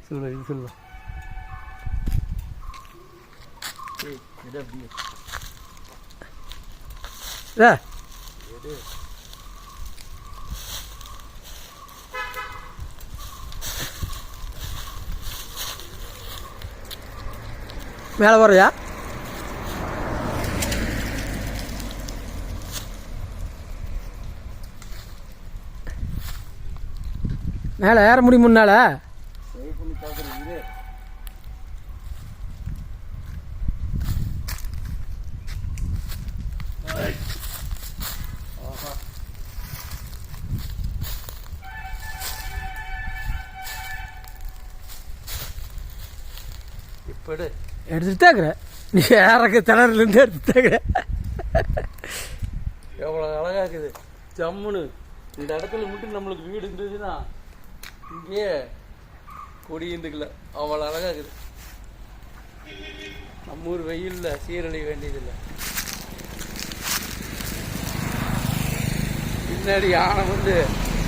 சொல்லுவா இது சொல்லுவா. மேலே போறியா? மேலே ஏற முடியும் முன்னால. இப்போ எடுத்துட்டாக்குற நீ ஏறக்கு திணறுலேருந்து எடுத்துட்டாக்குற. எவ்வளோ அழகா இருக்குது ஜம்முன்னு. இந்த இடத்துல மட்டும் நம்மளுக்கு வீடு இருந்ததுன்னா இங்கேயே கொடியிருந்துக்கல, அவ்வளோ அழகா இருக்குது. நம்ம ஊர் வெயிலில் சீரழிய வேண்டியதில்லை. பின்னாடி யானை வந்து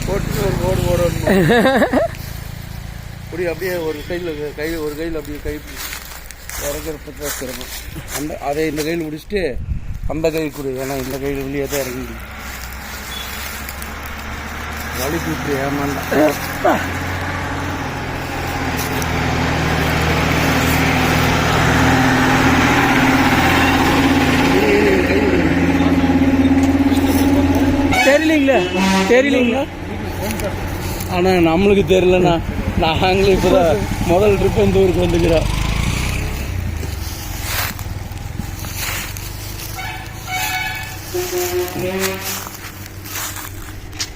போட்டு ஒரு ஓடு ஓடணும். அப்படி அப்படியே ஒரு கையில் ஒரு கையில் அப்படியே கை இறங்குறப்ப சிரமம். அதை இந்த கையில் முடிச்சுட்டு அந்த கை கொடு, ஏன்னா இந்த கையில் வெளியே தான் இறங்கி வலி கூப்பிட்டு ஏமாண்டா. தெரியலீங்களா? ஆனால் நம்மளுக்கு தெரியலண்ணா. நாங்களும் இப்போதான் முதல் ட்ரிப் இந்த ஊருக்கு வந்துக்கிறோம்.